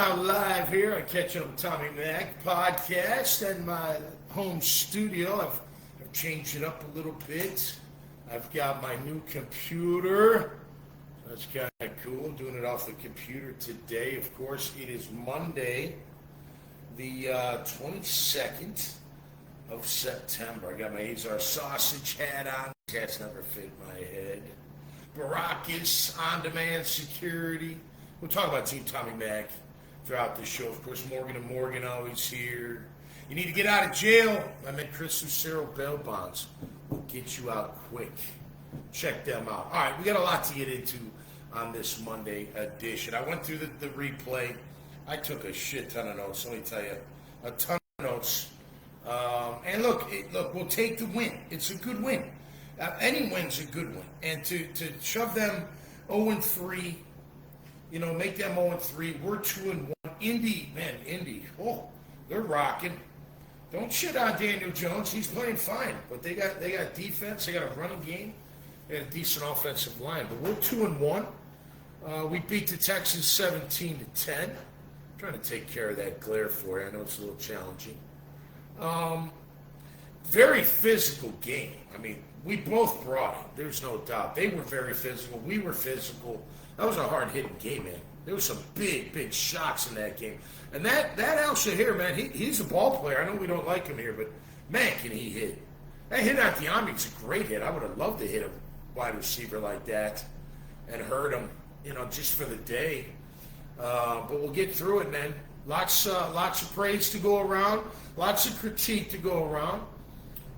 now live here on Catching Up with Tommy Mac podcast and my home studio. I've changed it up a little bit. I've got my new computer. That's kind of cool. Doing it off the computer today. Of course, it is Monday, the 22nd of September. I got my Azar sausage hat on. That's never fit my head. Baracus, on-demand security. We'll talk about Team Tommy Mac throughout the show. Of course, Morgan and Morgan always here. You need to get out of jail. I met Chris Lucero bail bonds. We'll get you out quick. Check them out. All right, we got a lot to get into on this Monday edition. I went through the replay. I took a shit ton of notes. Let me tell you, a ton of notes. And look, we'll take the win. It's a good win. Any win's a good win. And to shove them 0-3, make them 0-3. We're 2-1. Indy. Oh, they're rocking. Don't shit on Daniel Jones. He's playing fine. But they got defense. They got a running game. They got a decent offensive line. But we're 2-1. We beat the Texans 17-10. I'm trying to take care of that glare for you. I know it's a little challenging. Very physical game. I mean, we both brought it. There's no doubt. They were very physical. We were physical. That was a hard-hitting game, man. There were some big shots in that game. And that Al Shahir, man, he's a ball player. I know we don't like him here, but, man, can he hit. That hit out the army was a great hit. I would have loved to hit a wide receiver like that and hurt him, just for the day. But we'll get through it, man. Lots of praise to go around. Lots of critique to go around.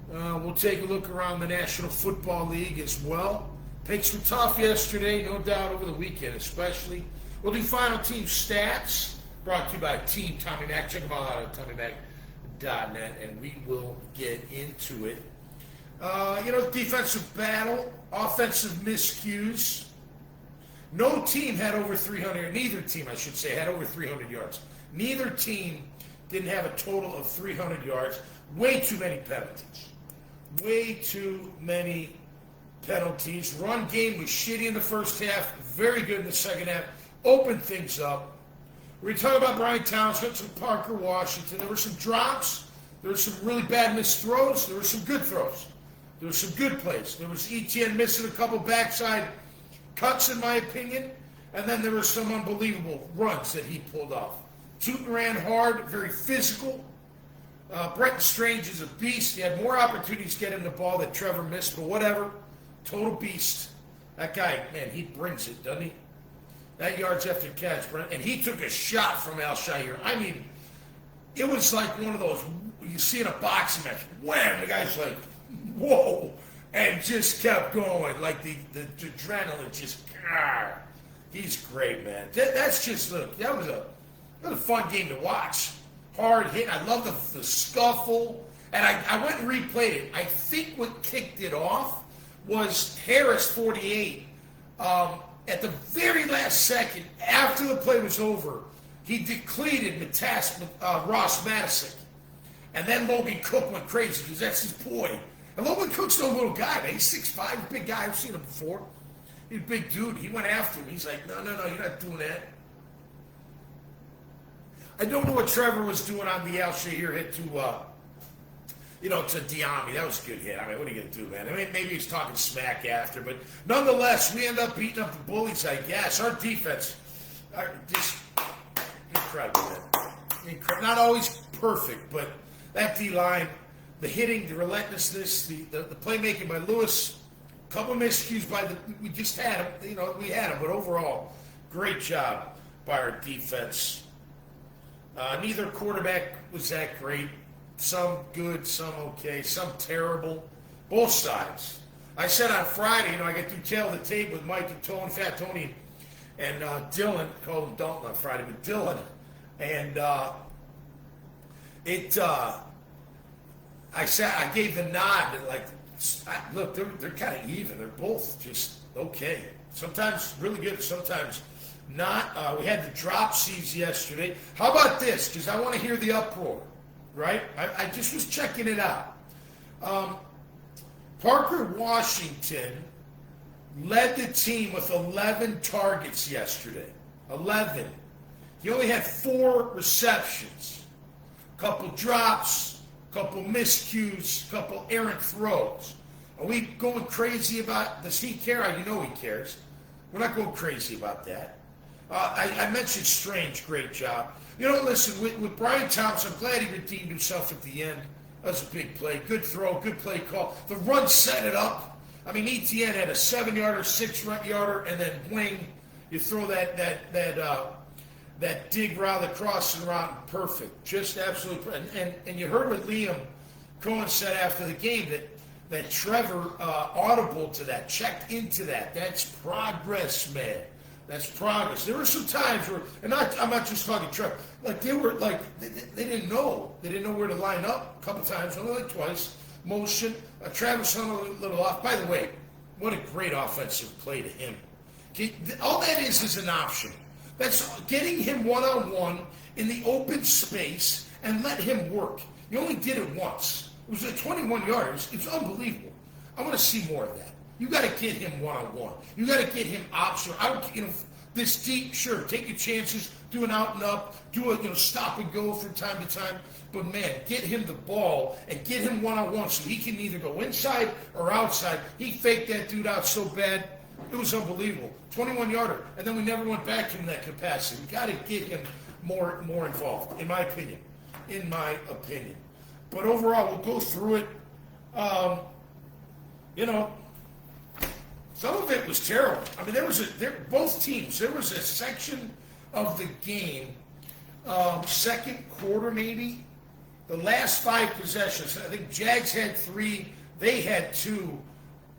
We'll take a look around the National Football League as well. Picks were tough yesterday, no doubt, over the weekend especially. We'll do final team stats, brought to you by Team Tommy Mac. Check them all out at TommyMac.net, and we will get into it. Defensive battle, offensive miscues. Neither team, had over 300 yards. Neither team didn't have a total of 300 yards. Way too many penalties. Run game was shitty in the first half, very good in the second half. Opened things up. We're talking about Brian Townsend, some Parker Washington. There were some drops. There were some really bad missed throws. There were some good throws. There were some good plays. There was Etienne missing a couple backside cuts, in my opinion. And then there were some unbelievable runs that he pulled off. Tootin ran hard, very physical. Brenton Strange is a beast. He had more opportunities to get him the ball that Trevor missed, but whatever. Total beast. That guy, man, he brings it, doesn't he? That yards after catch, Brent. And he took a shot from Al Shahir. I mean, it was like one of those you see in a boxing match. Wham! The guy's like, whoa! And just kept going. Like the adrenaline just, he's great, man. That's just, look, that was a fun game to watch. Hard hit. I love the scuffle. And I went and replayed it. I think what kicked it off was Harris 48. At the very last second, after the play was over, he depleted Ross Matisic. And then Logan Cook went crazy because that's his boy. And Logan Cook's no little guy, man. He's 6'5", big guy. I've seen him before. He's a big dude. He went after him. He's like, no, you're not doing that. I don't know what Trevor was doing on the Al Shahir hit to Diami. That was a good hit. I mean, what are you going to do, man? I mean, maybe he's talking smack after, but nonetheless, we end up beating up the bullies, I guess. Our defense, just incredible, man. Incredible. Not always perfect, but that D-line, the hitting, the relentlessness, the playmaking by Lewis, a couple of miscues we just had him. We had him, but overall, great job by our defense. Neither quarterback was that great. Some good, some okay, some terrible. Both sides. I said on Friday, I got through tail of the tape with Mike and Tone, Fat Tony, and Dylan. Called him Dalton on Friday, but Dylan. And I gave the nod. Look, they're kind of even. They're both just okay. Sometimes really good, sometimes not. We had the drop C's yesterday. How about this? Because I want to hear the uproar, right? I just was checking it out. Parker Washington led the team with 11 targets yesterday. 11. He only had 4 receptions, a couple drops, a couple miscues, a couple errant throws. Are we going crazy about, does he care? You know he cares. We're not going crazy about that. I mentioned Strange, great job. You know, listen, with Brian Thompson, I'm glad he redeemed himself at the end. That was a big play. Good throw, good play call. The run set it up. I mean, ETN had a 7-yarder, 6-yarder, and then wing. You throw that dig route, the crossing route, perfect. Just absolutely. And you heard what Liam Cohen said after the game, that Trevor audible to that, checked into that. That's progress, man. That's progress. There were some times where, and I'm not just talking Trevor, like they were like, they didn't know. They didn't know where to line up a couple times, only like twice. Motion. Travis hung a little off. By the way, what a great offensive play to him. All that is an option. That's getting him one-on-one in the open space and let him work. You only did it once. It was a 21 yards. It's unbelievable. I want to see more of that. You got to get him one-on-one. You got to get him option. This deep, sure, take your chances, do an out and up, do a stop and go from time to time. But man, get him the ball and get him one-on-one so he can either go inside or outside. He faked that dude out so bad. It was unbelievable. 21-yarder. And then we never went back to him in that capacity. We got to get him more involved, in my opinion. But overall, we'll go through it. Some of it was terrible. I mean, both teams, there was a section of the game, second quarter maybe, the last 5 possessions. I think Jags had 3, they had 2.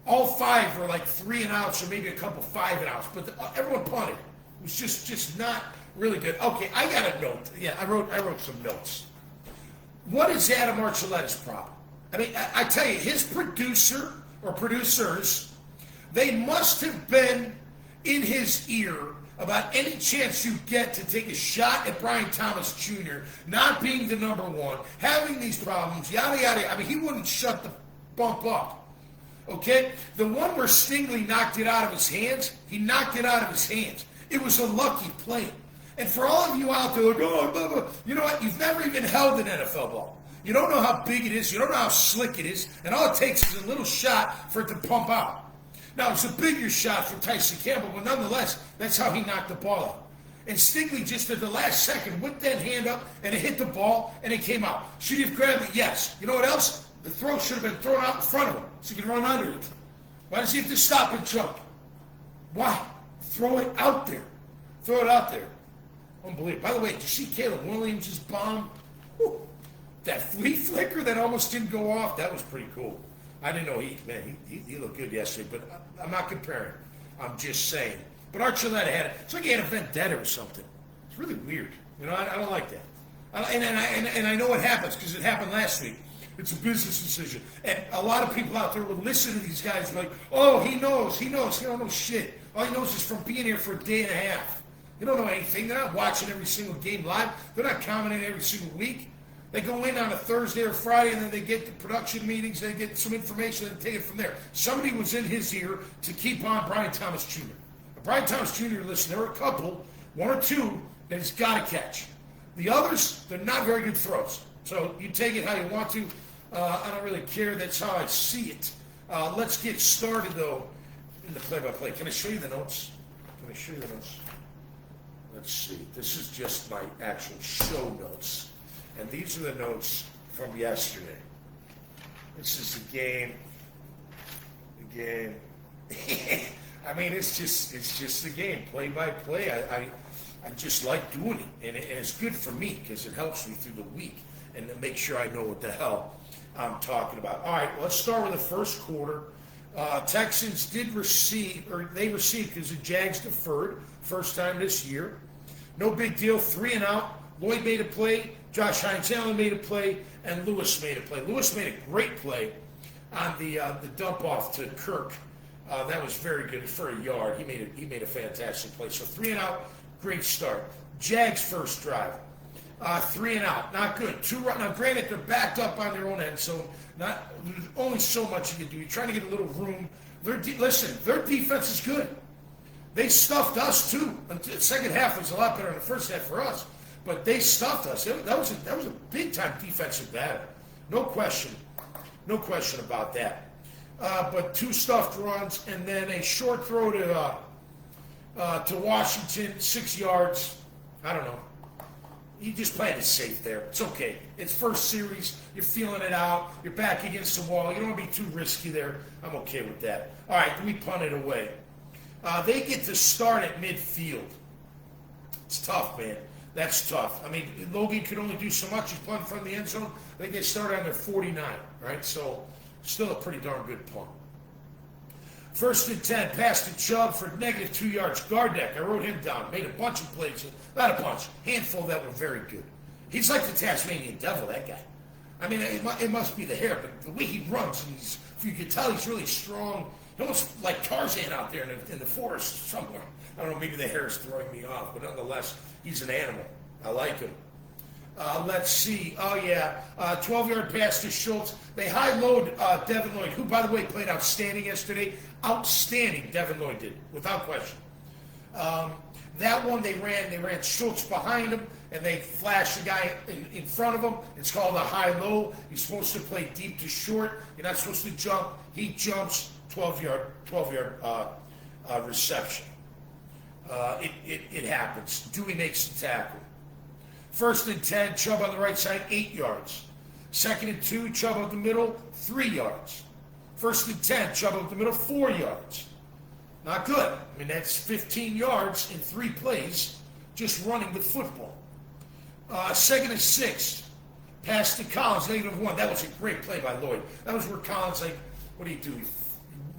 All 5 were like 3 and outs, or maybe a couple 5 and outs. But everyone punted. It was just not really good. Okay, I got a note. Yeah, I wrote some notes. What is Adam Archuleta's problem? I mean, I tell you, his producer or producers, they must have been in his ear about any chance you get to take a shot at Brian Thomas Jr. not being the number 1, having these problems, yada, yada. I mean, he wouldn't shut the bump up. Okay? The one where Stingley knocked it out of his hands, he knocked it out of his hands. It was a lucky play. And for all of you out there, like, oh, blah, blah, you know what? You've never even held an NFL ball. You don't know how big it is. You don't know how slick it is. And all it takes is a little shot for it to pump out. Now, it's a bigger shot for Tyson Campbell, but nonetheless, that's how he knocked the ball out. And Stingley just at the last second whipped that hand up, and it hit the ball, and it came out. Should he have grabbed it? Yes. You know what else? The throw should have been thrown out in front of him so he could run under it. Why does he have to stop and jump? Why? Throw it out there. Throw it out there. Unbelievable. By the way, did you see Caleb Williams' bomb? Whew. That flea flicker that almost didn't go off, that was pretty cool. I didn't know he looked good yesterday, but I'm not comparing. I'm just saying. But Archuleta had it. It's like he had a vendetta or something. It's really weird. I don't like that. And I know it happens because it happened last week. It's a business decision. And a lot of people out there will listen to these guys like, oh, he knows. He don't know shit. All he knows is from being here for a day and a half. They don't know anything. They're not watching every single game live. They're not commenting every single week. They go in on a Thursday or Friday, and then they get the production meetings, they get some information, and take it from there. Somebody was in his ear to keep on Brian Thomas Jr. Brian Thomas Jr., listen, there were a couple, 1 or 2, that he's got to catch. The others, they're not very good throws. So you take it how you want to. I don't really care. That's how I see it. Let's get started, though, in the play-by-play. Can I show you the notes? Let's see. This is just my actual show notes. And these are the notes from yesterday. This is the game. I mean, it's just the game, play by play. I just like doing it, and it's good for me because it helps me through the week and to make sure I know what the hell I'm talking about. All right, let's start with the first quarter. Texans received because the Jags deferred, first time this year. No big deal, 3 and out. Lloyd made a play, Josh Hines-Allen made a play, and Lewis made a play. Lewis made a great play on the dump off to Kirk. That was very good for a yard. He made a fantastic play. So 3 and out, great start. Jags first drive, 3 and out, not good. 2 run. Now, granted, they're backed up on their own end, so there's only so much you can do. You're trying to get a little room. Their defense is good. They stuffed us too. The second half was a lot better than the first half for us, but they stuffed us. That was a big time defensive battle, no question about that. But 2 stuffed runs and then a short throw to Washington, 6 yards. I don't know. You just played it safe there. It's okay. It's first series. You're feeling it out. You're back against the wall. You don't want to be too risky there. I'm okay with that. All right, we punt it away. They get to start at midfield. It's tough, man. That's tough. I mean, Logan could only do so much. He's punting from the end zone. They get started on their 49, right? So still a pretty darn good punt. 1st and 10, pass to Chubb for negative 2 yards. Gardeck, I wrote him down. Made a bunch of plays. Not a bunch. Handful that were very good. He's like the Tasmanian devil, that guy. I mean, it must be the hair, but the way he runs, you can tell he's really strong. Almost like Tarzan out there in the forest somewhere. I don't know, maybe the hair is throwing me off, but nonetheless, he's an animal. I like him. Let's see. 12-yard pass to Schultz. They high-load Devin Lloyd, who, by the way, played outstanding yesterday. Outstanding, Devin Lloyd did, without question. That one they ran Schultz behind him, and they flashed the guy in front of him. It's called a high-low. You're supposed to play deep to short. You're not supposed to jump. He jumps, 12-yard reception. It happens. Dewey makes the tackle. 1st and 10, Chubb on the right side, 8 yards. 2nd and 2, Chubb up the middle, 3 yards. 1st and 10, Chubb up the middle, 4 yards. Not good. I mean, that's 15 yards in 3 plays, just running the football. 2nd and 6, pass to Collins, -1. That was a great play by Lloyd. That was where Collins, what do you do? He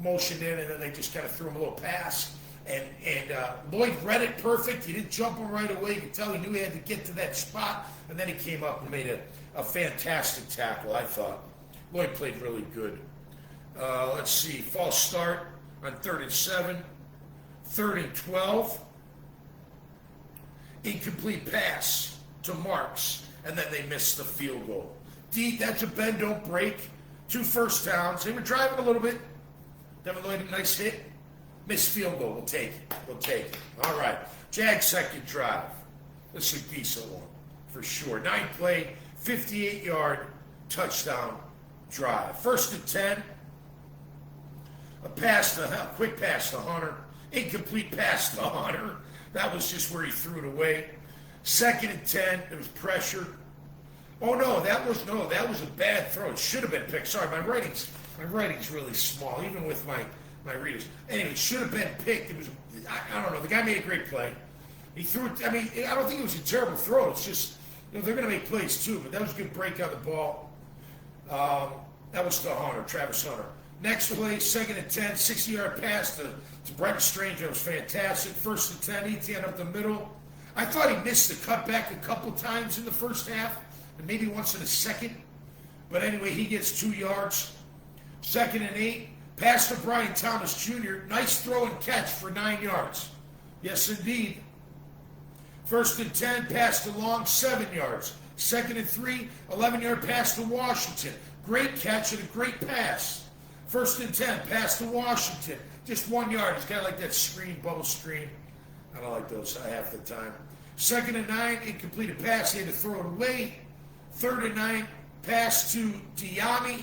motioned in, and then they just kind of threw him a little pass. And Lloyd read it perfect. He didn't jump him right away. You could tell he knew he had to get to that spot. And then he came up and made a fantastic tackle, I thought. Lloyd played really good. Let's see. False start on 3rd and 7. 3rd and 12. Incomplete pass to Marks. And then they missed the field goal. That's a bend, don't break. 2 first downs. They were driving a little bit. Devin Lloyd, a nice hit. Missed field goal. We'll take it. All right. Jags second drive. This is a decent one for sure. 9-play, 58-yard touchdown drive. 1st and 10. Quick pass to Hunter. Incomplete pass to Hunter. That was just where he threw it away. 2nd and 10. It was pressure. Oh no, that was a bad throw. It should have been picked. Sorry, my writing's really small, even with my readers. Anyway, it should have been picked. It was, I don't know. The guy made a great play. He threw it. I mean, I don't think it was a terrible throw. It's just, they're going to make plays too, but that was a good break on the ball. That was to Hunter, Travis Hunter. Next play, 2nd and 10, 60-yard pass to Brenton Strange. That was fantastic. 1st and 10, Etienne up the middle. I thought he missed the cutback a couple times in the first half, and maybe once in the second. But anyway, he gets 2 yards. 2nd and 8. Pass to Brian Thomas Jr. Nice throw and catch for 9 yards. Yes, indeed. 1st and 10, pass to Long, 7 yards. 2nd and 3, 11-yard pass to Washington. Great catch and a great pass. 1st and 10, pass to Washington. Just 1 yard. It's kind of like that screen, bubble screen. I don't like those half the time. 2nd and 9, incompleted pass. He had to throw it away. 3rd and 9, pass to Diami.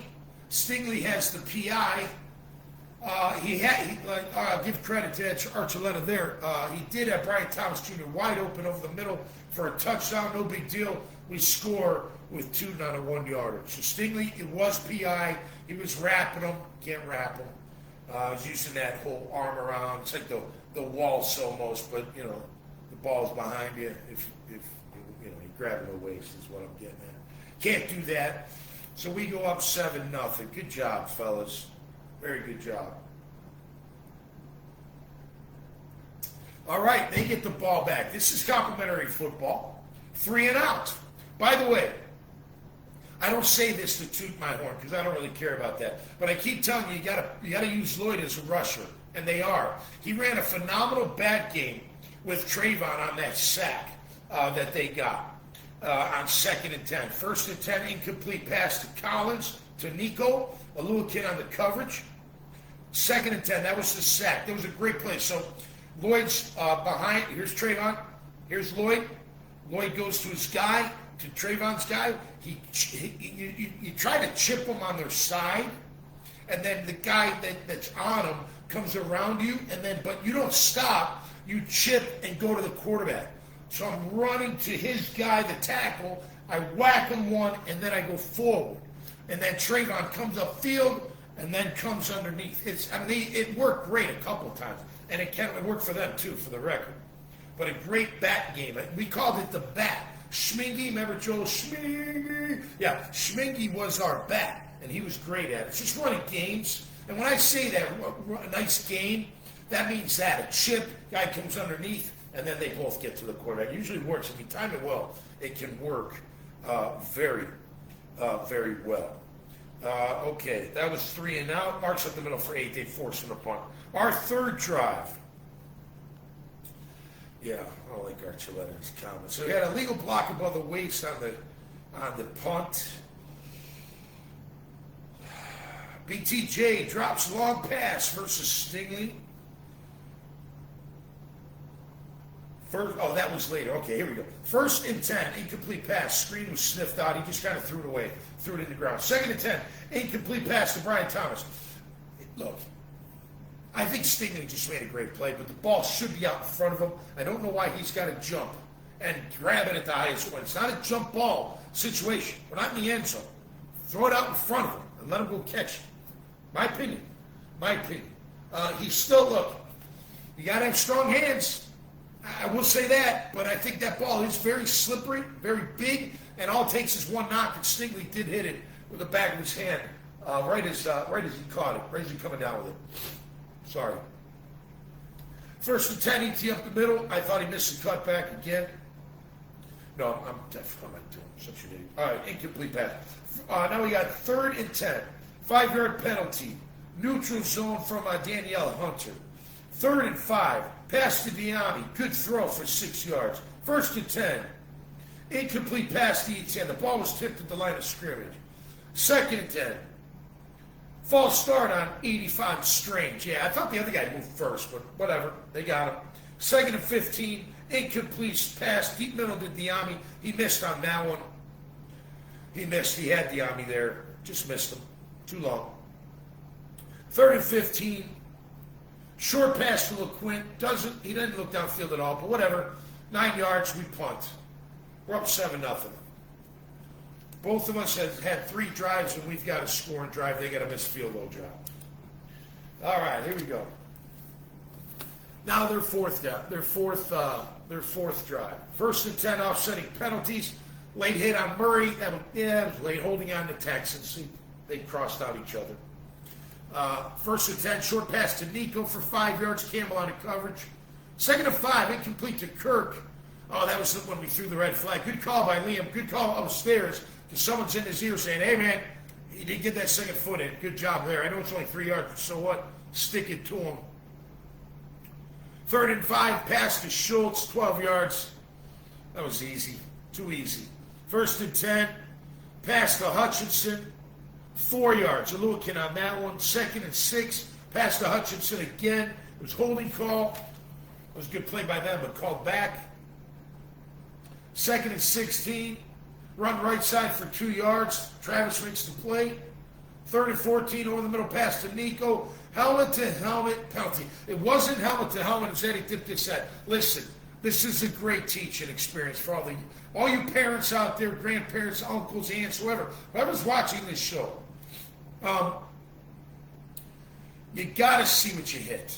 Stingley has the PI. I'll give credit to Archuleta there. He did have Brian Thomas Jr. wide open over the middle for a touchdown. No big deal. We score with 2 on a 1 yarder. So Stingley, it was PI. He was wrapping him. Can't wrap him. He was using that whole arm around. It's like the waltz almost, but the ball's behind you. If you grab it the waist is what I'm getting at. Can't do that. So we go up 7-0. Good job, fellas. Very good job. All right, they get the ball back. This is complimentary football. 3 and out. By the way, I don't say this to toot my horn because I don't really care about that. But I keep telling you, you gotta use Lloyd as a rusher, and they are. He ran a phenomenal bat game with Trayvon on that sack that they got on 2nd and 10. 1st and 10, incomplete pass to Collins, to Nico, Aluakin on the coverage. 2nd and 10, that was the sack. That was a great play. So Lloyd's behind. Here's Trayvon. Here's Lloyd. Lloyd goes to his guy, to Trayvon's guy. You try to chip them on their side, and then the guy that's on them comes around you, but you don't stop. You chip and go to the quarterback. So I'm running to his guy, the tackle. I whack him one, and then I go forward. And then Trayvon comes upfield and then comes underneath. It worked great a couple of times, and it worked for them too, for the record. But a great bat game. We called it the bat. Schmingy, remember Joel Schmingy? Yeah, Schmingy was our bat, and he was great at it. It's just running games. And when I say that, a nice game, that means that. A chip, guy comes underneath, and then they both get to the quarterback. It usually works. If you time it well, it can work very well. Okay, that was 3 and out. Marks up the middle for 8. They force him to punt. Our third drive. Yeah, I don't like Archuleta's comments. So we had a legal block above the waist on the punt. BTJ drops long pass versus Stingley. That was later. Okay, here we go. 1st and 10, incomplete pass. Screen was sniffed out. He just kind of threw it away, threw it in the ground. 2nd and 10, incomplete pass to Brian Thomas. Look, I think Stingley just made a great play, but the ball should be out in front of him. I don't know why he's got to jump and grab it at the highest point. It's not a jump ball situation. We're not in the end zone. Throw it out in front of him and let him go catch it. My opinion. He's still, look, you got to have strong hands. I will say that, but I think that ball is very slippery, very big, and all it takes is one knock, and Stingley did hit it with the back of his hand right as he caught it, right as he coming down with it. Sorry. 1st and 10, ET up the middle. I thought he missed the cutback again. No, I'm definitely not doing such an idiot. All right, incomplete pass. Now we got 3rd and 10, 5-yard penalty, neutral zone from Danielle Hunter. 3rd and 5, pass to Diami, good throw for 6 yards. 1st and 10, incomplete pass to Etienne. The ball was tipped at the line of scrimmage. 2nd and 10, false start on 85, Strange. Yeah, I thought the other guy moved first, but whatever, they got him. 2nd and 15, incomplete pass, deep middle to Diami. He missed on that one. He missed, he had Diami there, just missed him, too long. 3rd and 15, short pass to LeQuint. He doesn't look downfield at all, but whatever. 9 yards, we punt. We're up 7-0. Both of us have had 3 drives, and we've got a scoring drive. They got a missed field goal job. All right, here we go. Now their fourth drive. 1st and 10, offsetting penalties. Late hit on Murray. It was late holding on to Texans. They crossed out each other. 1st and 10, short pass to Nico for 5 yards. Campbell out of coverage. 2nd and 5, incomplete to Kirk. Oh, that was when we threw the red flag. Good call by Liam. Good call upstairs because someone's in his ear saying, "Hey, man, he didn't get that 2nd foot in. Good job there. I know it's only 3 yards, but so what? Stick it to him." 3rd and 5, pass to Schultz, 12 yards. That was easy. Too easy. 1st and 10, pass to Hutchinson. 4 yards. Aluakin on that one. 2nd and 6. Pass to Hutchinson again. It was holding call. It was a good play by them, but called back. 2nd and 16. Run right side for 2 yards. Travis makes the play. 3rd and 14. Over the middle pass to Nico. Helmet to helmet penalty. It wasn't helmet to helmet, as Eddie Dipke said. Listen, this is a great teaching experience for all you parents out there, grandparents, uncles, aunts, whoever's watching this show. You got to see what you hit.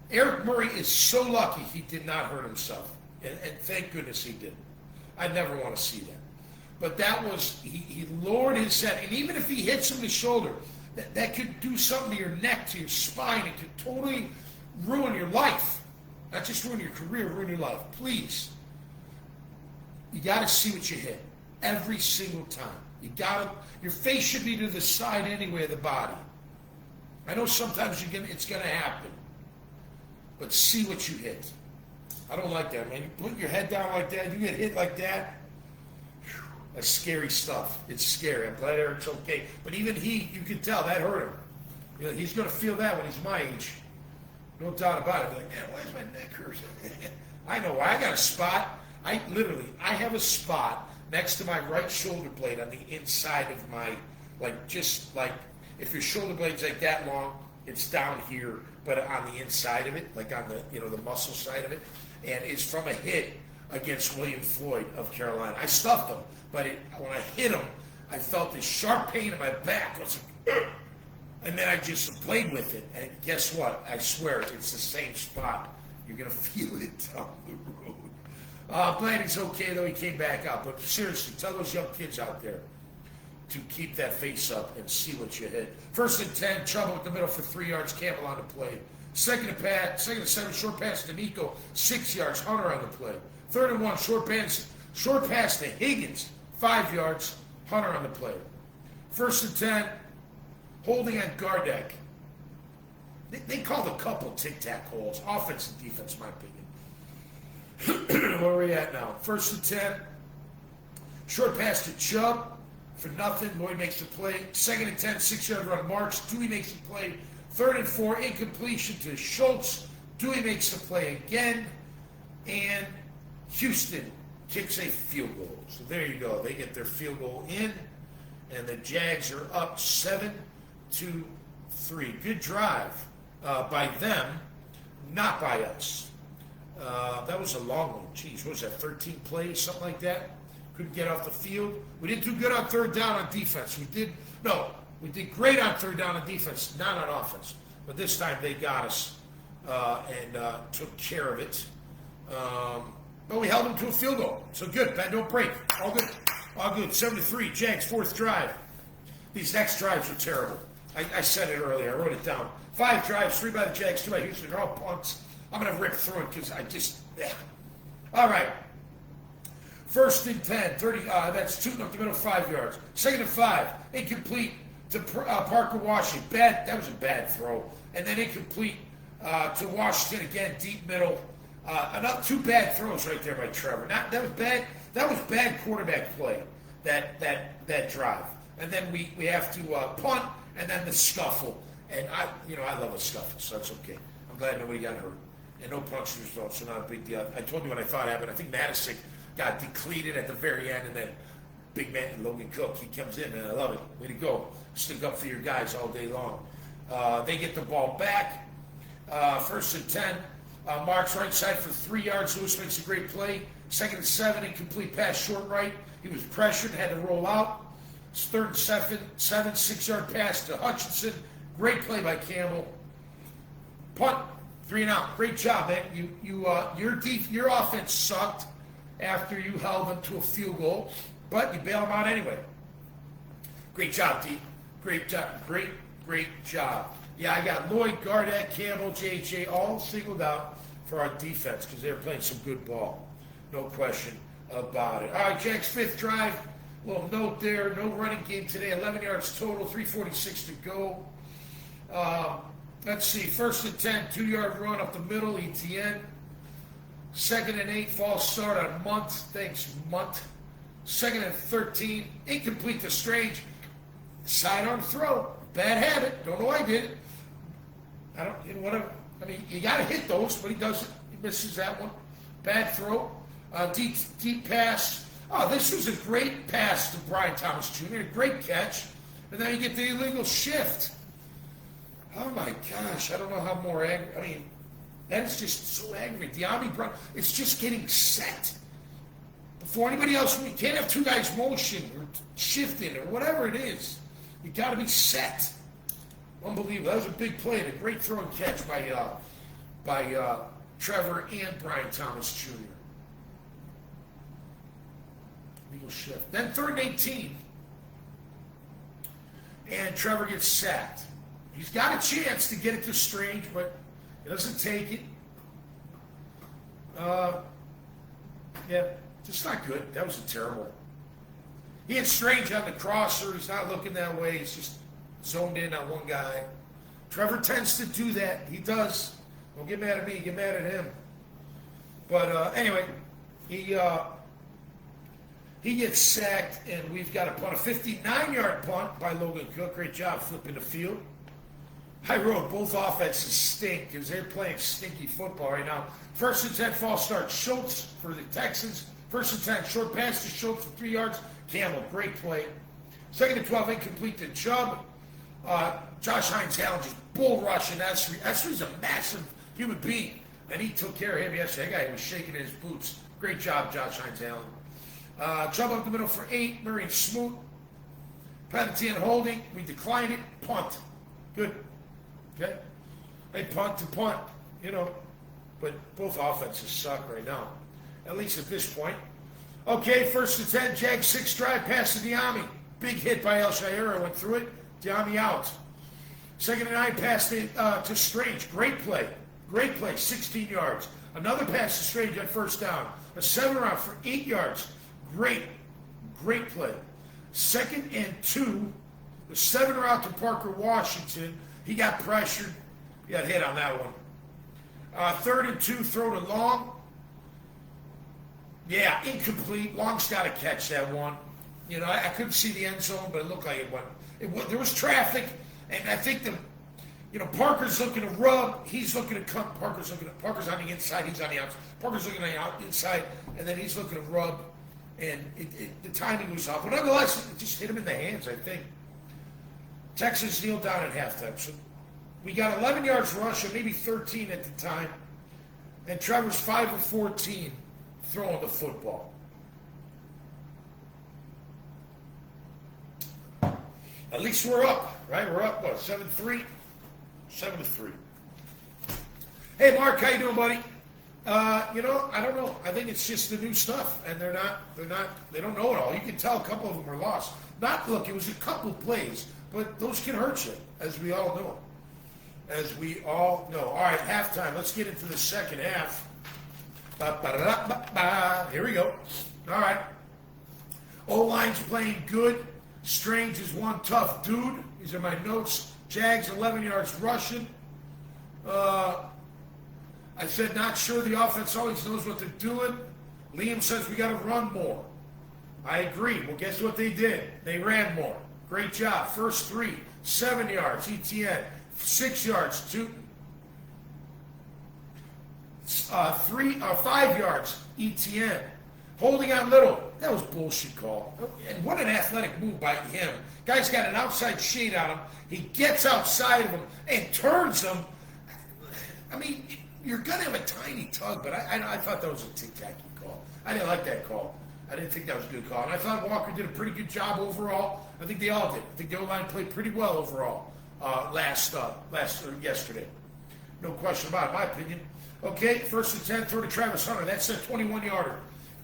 Eric Murray is so lucky he did not hurt himself, and thank goodness he didn't. I never want to see that. But that was, he lowered his head, and even if he hits him in the shoulder, that could do something to your neck, to your spine. It could totally ruin your life. Not just ruin your career, ruin your life. Please, you got to see what you hit every single time. Your face should be to the side anyway of the body. I know sometimes it's going to happen, but see what you hit. I don't like that, man. You put your head down like that, you get hit like that. That's scary stuff. It's scary. I'm glad Eric's okay. But even you can tell that hurt him. He's going to feel that when he's my age. No doubt about it. Like, man, why is my neck hurt? I know why. I got a spot. I have a spot next to my right shoulder blade on the inside of my, just like if your shoulder blade's like that long, it's down here, but on the inside of it, like on the, the muscle side of it, and it's from a hit against William Floyd of Carolina. I stuffed him, but when I hit him, I felt this sharp pain in my back. I was like, ugh. And then I just played with it, and guess what? I swear, it's the same spot. You're going to feel it down the road. Blanding's okay, though. He came back out. But seriously, tell those young kids out there to keep that face up and see what you hit. 1st and 10, Trouble with the middle for 3 yards, Campbell on the play. 2nd and 7, short pass to Nico, 6 yards, Hunter on the play. 3rd and 1, short pass to Higgins, 5 yards, Hunter on the play. 1st and 10, holding on Gardeck. They called a couple tic-tac-holes, offense and defense, in my opinion. Where are we at now? 1st and 10, short pass to Chubb for nothing. Lloyd makes the play. 2nd and 10, 6-yard run march. Dewey makes the play. 3rd and 4, incompletion to Schultz. Dewey makes the play again. And Houston kicks a field goal. So there you go. They get their field goal in. And the Jags are up 7-3. Good drive by them, not by us. That was a long one. Jeez, what was that, 13 plays, something like that? Couldn't get off the field. We didn't do good on 3rd down on defense. We did great on 3rd down on defense, not on offense. But this time they got us and took care of it. But we held them to a field goal. So good, bend don't break. All good. All good. 7-3, Jags, 4th drive. These next drives are terrible. I said it earlier. I wrote it down. 5 drives, 3 by the Jags, 2 by Houston. They're all punts. I'm going to rip through it because All right. 1st and 10, 30. That's shooting up the middle, 5 yards. 2nd and 5, incomplete to Parker Washington. That was a bad throw. And then incomplete to Washington again, deep middle. Another 2 bad throws right there by Trevor. That was bad. That was bad quarterback play. That drive. And then we have to punt, and then the scuffle. And I love a scuffle, so that's okay. I'm glad nobody got hurt. And no punches thrown, so not a big deal. I told you what I thought happened. I think Madison got depleted at the very end, and then big man Logan Cook, he comes in, and I love it. Way to go. Stick up for your guys all day long. They get the ball back. 1st and 10. Marks right side for 3 yards. Lewis makes a great play. 2nd and 7, incomplete pass short right. He was pressured, had to roll out. 3rd and 7, 6-yard pass to Hutchinson. Great play by Campbell. Punt, 3 and out. Great job, man. Your offense sucked after you held them to a field goal, but you bail them out anyway. Great job, D. Great job. Great job. Yeah, I got Lloyd, Gardeck, Campbell, JJ all singled out for our defense because they were playing some good ball. No question about it. All right, Jags 5th drive. Little note there. No running game today. 11 yards total. 3:46 to go. Let's see. 1st and 10. 2-yard run up the middle. ETN. 2nd and 8. False start on Munt. Thanks, Munt. 2nd and 13. Incomplete to Strange. Sidearm throw. Bad habit. Don't know why I did it. Whatever. I mean, you got to hit those, but he doesn't. He misses that one. Bad throw. Deep pass. Oh, this was a great pass to Brian Thomas Jr. A great catch. And then you get the illegal shift. Oh, my gosh. I don't know how more angry. I mean, that is just so angry. It's just getting set. Before anybody else, you can't have 2 guys motion or shifting or whatever it is. You got to be set. Unbelievable. That was a big play and a great throw and catch by Trevor and Brian Thomas Jr. Legal shift. Then 3rd and 18. And Trevor gets sacked. He's got a chance to get it to Strange, but he doesn't take it. Yeah, just not good. That was a terrible. He had Strange on the crosser. He's not looking that way. He's just zoned in on one guy. Trevor tends to do that. He does. Don't get mad at me. Get mad at him. But anyway, he gets sacked, and we've got a punt. A 59-yard punt by Logan Cook. Great job flipping the field. I wrote both offenses stink because they're playing stinky football right now. First and 10, false start. Schultz for the Texans. First and 10, short pass to Schultz for 3 yards. Campbell, great play. Second and 12, incomplete to Chubb. Josh Hines-Allen just bull rushing Esri. Esri's a massive human being, and he took care of him yesterday. That guy was shaking in his boots. Great job, Josh Hines-Allen. Chubb up the middle for 8. Murray and Smoot. Penalty and holding. We decline it. Punt. Good. Okay? They punt to punt, but both offenses suck right now, at least at this point. Okay, first and 10, Jag 6 drive, pass to Diami. Big hit by El Shaira, went through it. Diami out. Second and 9, pass to Strange. Great play, 16 yards. Another pass to Strange on first down. A 7 route for 8 yards. Great play. Second and 2, the 7 route to Parker Washington. He got pressured. He got hit on that one. Third and 2, throw to Long. Yeah, incomplete. Long's got to catch that one. I couldn't see the end zone, but it looked like it went. There was traffic, and I think Parker's looking to rub. He's looking to come. Parker's on the inside. He's on the outside. Parker's looking on the inside, and then he's looking to rub, and the timing was off. But nonetheless, it just hit him in the hands, I think. Texas kneeled down at halftime. So we got 11 yards rushing, maybe 13 at the time. And Trevor's 5 of 14 throwing the football. At least we're up, right? We're up, 7-3? 7-3. Hey, Mark, how you doing, buddy? I don't know. I think it's just the new stuff, and they don't know it all. You can tell a couple of them were lost. It was a couple plays. But those can hurt you, as we all know. All right, halftime. Let's get into the second half. Here we go. All right. O-line's playing good. Strange is one tough dude. These are my notes. Jags 11 yards rushing. I said not sure the offense always knows what they're doing. Liam says we got to run more. I agree. Well, guess what they did? They ran more. Great job. First 3, 7 yards, ETN. 6 yards, 5 yards, ETN. Holding on Little. That was bullshit call. And what an athletic move by him. Guy's got an outside shade on him. He gets outside of him and turns him. I mean, you're going to have a tiny tug, but I thought that was a tic-tac call. I didn't like that call. I didn't think that was a good call. And I thought Walker did a pretty good job overall. I think they all did. I think the O-line played pretty well overall yesterday. No question about it, in my opinion. Okay, first and 10, throw to Travis Hunter. That's a 21-yarder.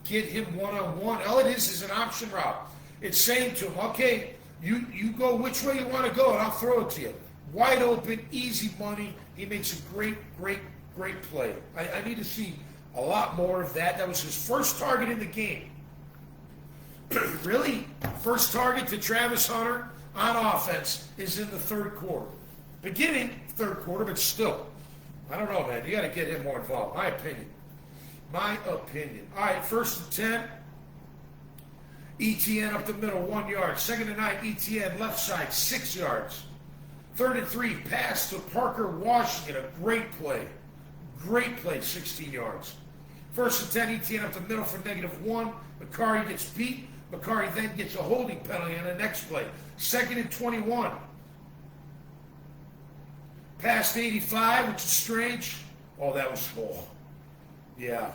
Get him one-on-one. All it is an option route. It's saying to him, okay, you go which way you want to go, and I'll throw it to you. Wide open, easy money. He makes a great play. I need to see a lot more of that. That was his first target in the game. Really? First target to Travis Hunter on offense is in the third quarter. Beginning third quarter, but still. I don't know, man. You got to get him more involved. My opinion. All right, first and 10. ETN up the middle, 1 yard. Second and 9, ETN left side, 6 yards. Third and 3, pass to Parker Washington. A great play. 16 yards. First and 10, ETN up the middle for -1. Macari gets beat. Macari then gets a holding penalty on the next play. Second and 21. Past 85, which is strange. Oh, that was full. Yeah.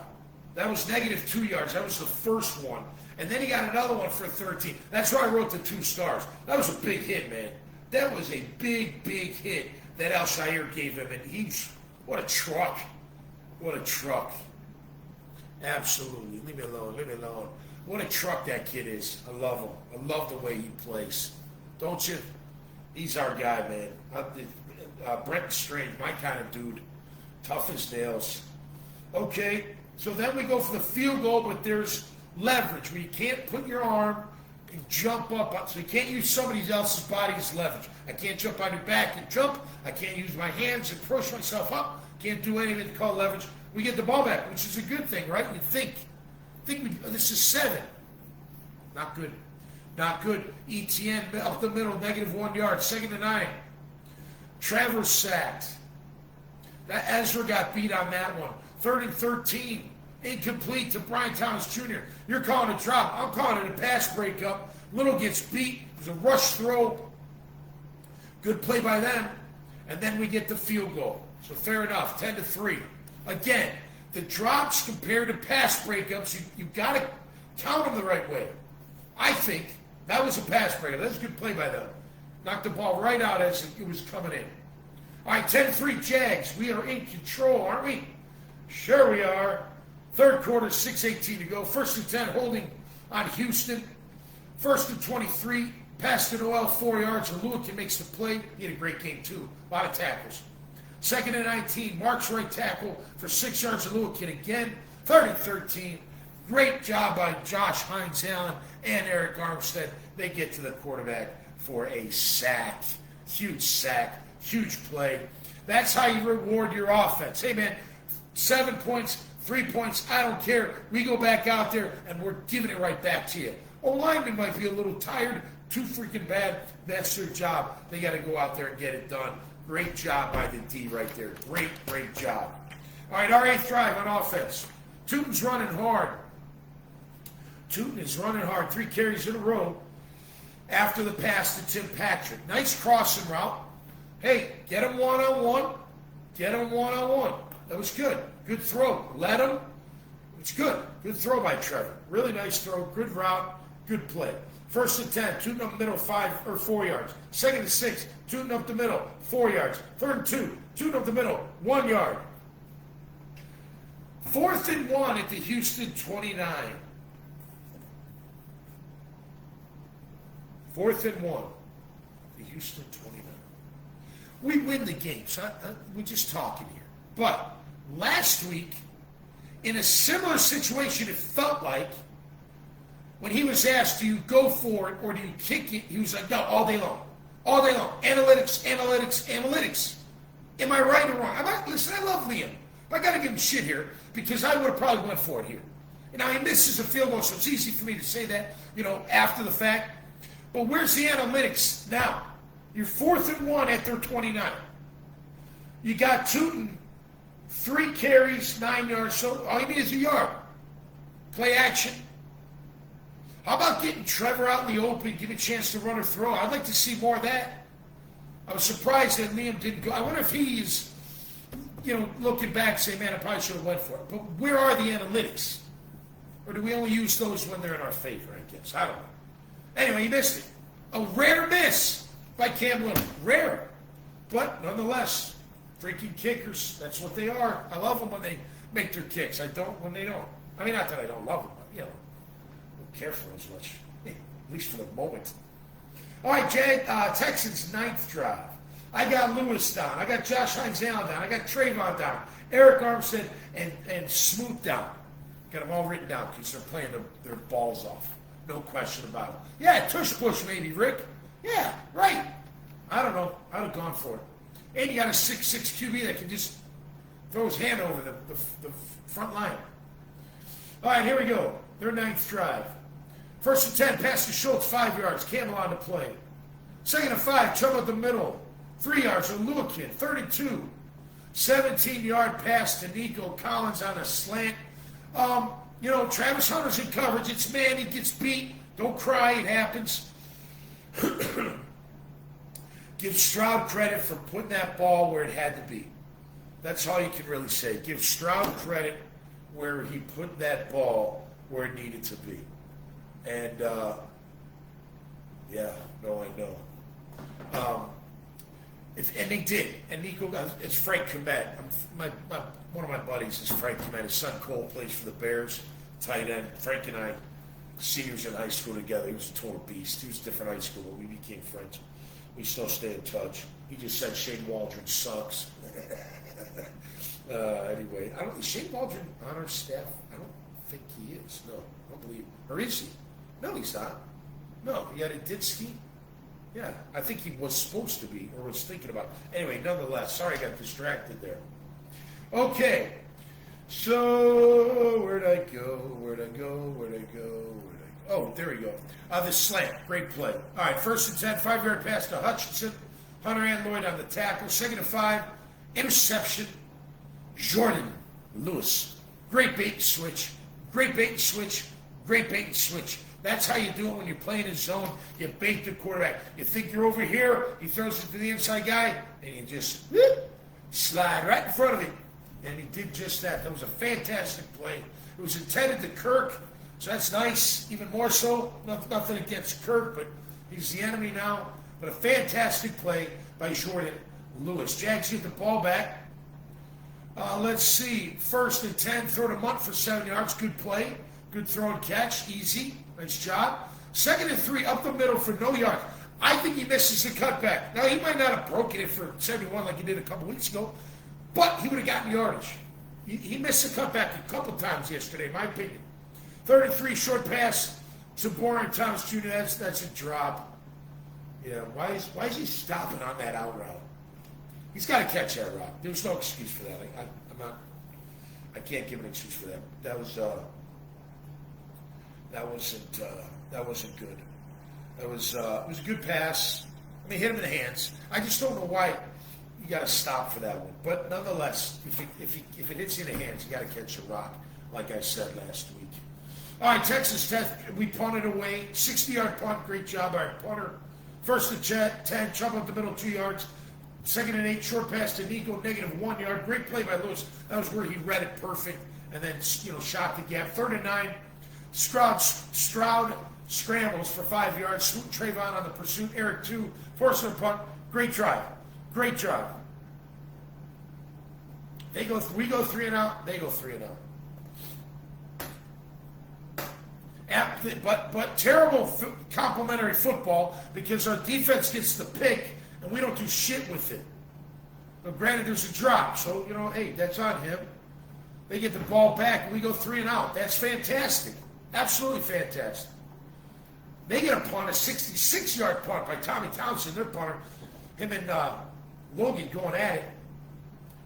That was -2 yards. That was the first one. And then he got another one for 13. That's why I wrote the 2 stars. That was a big hit, man. That was a big hit that Al-Shair gave him. And what a truck. What a truck. Absolutely. Leave me alone. What a truck that kid is. I love him. I love the way he plays. Don't you? He's our guy, man. Brent Strange, my kind of dude. Tough as nails. Okay, so then we go for the field goal, but there's leverage where you can't put your arm and jump up. So you can't use somebody else's body as leverage. I can't jump on your back and jump. I can't use my hands and push myself up. Can't do anything to call leverage. We get the ball back, which is a good thing, right? You think this is 7. Not good. ETN up the middle, -1 yard. Second and 9. Trevor sacked. That Ezra got beat on that one. 3rd and 13. Incomplete to Brian Thomas Jr. You're calling a drop. I'm calling it a pass breakup. Little gets beat. It was a rush throw. Good play by them. And then we get the field goal. So fair enough. 10-3. Again, the drops compared to pass breakups, you got to count them the right way. I think that was a pass breakup. That's a good play by them. Knocked the ball right out as it was coming in. All right, 10-3 Jags. We are in control, aren't we? Sure we are. Third quarter, 6:18 to go. 1st and 10, holding on Houston. 1st and 23, pass to Noel, 4 yards, and Lewicki makes the play. He had a great game, too. A lot of tackles. 2nd and 19, Mark's right tackle for 6 yards, and Lewicki again. 3rd and 13, great job by Josh Hines-Allen and Eric Armstead. They get to the quarterback for a sack. Huge play. That's how you reward your offense. Hey, man, 7 points, 3 points, I don't care. We go back out there, and we're giving it right back to you. O-lineman might be a little tired, too freaking bad. That's their job. They got to go out there and get it done. Great job by the D right there. Great job. All right, our 8th drive on offense. Tootin's running hard. Tootin is running hard. 3 carries in a row after the pass to Tim Patrick. Nice crossing route. Hey, get him one-on-one. That was good. Good throw. Let him. It's good. Good throw by Trevor. Really nice throw. Good route. Good play. 1st and 10, Tootin up the middle, 4 yards. 2nd and 6, Tootin up the middle, 4 yards. 3rd and 2, Tootin up the middle, 1 yard. 4th and 1 at the Houston 29. 4th and 1, the Houston 29. We win the game, so we're just talking here. But last week, in a similar situation, it felt like, when he was asked, do you go for it or do you kick it, he was like, no, all day long. Analytics. Am I right or wrong? Listen, I love Liam. I got to give him shit here because I would have probably went for it here. And I mean, this is a field goal, so it's easy for me to say that, after the fact. But where's the analytics now? You're 4th and 1 at their 29. You got Tootin, 3 carries, 9 yards, so all you need is a yard. Play action. How about getting Trevor out in the open, give a chance to run or throw? I'd like to see more of that. I was surprised that Liam didn't go. I wonder if he's, looking back saying, man, I probably should have went for it. But where are the analytics? Or do we only use those when they're in our favor, I guess? I don't know. Anyway, he missed it. A rare miss by Cam Little. Rare. But nonetheless, freaking kickers, that's what they are. I love them when they make their kicks. I don't when they don't. I mean, not that I don't love them, but, don't care for as much, at least for the moment. All right, Texans 9th drive. I got Lewis down. I got Josh Hines-Allen down. I got Trayvon down. Eric Armstead and Smoot down. Got them all written down because they're playing their balls off. No question about it. Yeah, tush push maybe, Rick. Yeah, right. I don't know. I'd have gone for it. And you got a 6'6" QB that can just throw his hand over the front line. All right, here we go. Their 9th drive. 1st and 10, pass to Schultz, 5 yards. Campbell on the play. 2nd and 5, Chubb up the middle, 3 yards. Lewicki, 3rd and 2. 17-yard pass to Nico Collins on a slant. Travis Hunter's in coverage. It's man, he gets beat. Don't cry, it happens. Give Stroud credit for putting that ball where it had to be. That's all you can really say. Give Stroud credit where he put that ball where it needed to be. And, I know. And they did. And Nico, it's Frank Komet. One of my buddies is Frank Komet. His son Cole plays for the Bears, tight end. Frank and I, seniors in high school together. He was a total beast. He was a different high school, but we became friends. We still stay in touch. He just said Shane Waldron sucks. Anyway, is Shane Waldron on our staff? I don't think he is. No, I don't believe. Or is he? No, he's not. No, he had a Ditsky. Yeah, I think he was supposed to be, or was thinking about. Anyway, nonetheless, sorry I got distracted there. Okay, so where'd I go? Oh, there we go. The slant, great play. All right, 1st and 10, 5-yard pass to Hutchinson. Hunter and Lloyd on the tackle. 2nd and 5. Interception. Jordan Lewis. Great bait and switch. Great bait and switch. Great bait and switch. That's how you do it when you're playing in zone. You bait the quarterback. You think you're over here, he throws it to the inside guy, and you just slide right in front of him. And he did just that. That was a fantastic play. It was intended to Kirk, so that's nice. Even more so, nothing against Kirk, but he's the enemy now. But a fantastic play by Jordan Lewis. Jags get the ball back. Let's see. 1st and 10, throw to Munt for 7 yards. Good play. Good throw and catch. Easy. Nice job. 2nd and 3, up the middle for no yards. I think he misses the cutback. Now, he might not have broken it for 71 like he did a couple weeks ago, but he would have gotten yardage. He missed the cutback a couple times yesterday, in my opinion. 3rd and 3, short pass to Boren Thomas Jr. That's a drop. Yeah, why is he stopping on that out route? He's got to catch that route. There's no excuse for that. I can't give an excuse for that. That wasn't good. It was a good pass. I mean, hit him in the hands. I just don't know why you got to stop for that one. But nonetheless, if it hits you in the hands, you got to catch a rock, like I said last week. All right, Texas Tech, we punted away. 60-yard punt, great job by our punter. 1st and 10, chop up the middle 2 yards. 2nd and 8, short pass to Nico, -1 yard. Great play by Lewis. That was where he read it perfect and then shot the gap. 3rd and 9, Stroud scrambles for 5 yards. Swoop Trayvon on the pursuit. Eric 2, force a punt. Great drive. Great drive. We go 3 and out. They go 3 and out. But terrible complimentary football because our defense gets the pick and we don't do shit with it. But granted, there's a drop, so hey, that's on him. They get the ball back and we go 3 and out. That's fantastic. Absolutely fantastic. They get a punt, a 66-yard punt by Tommy Townsend, their punter. Him and Logan going at it.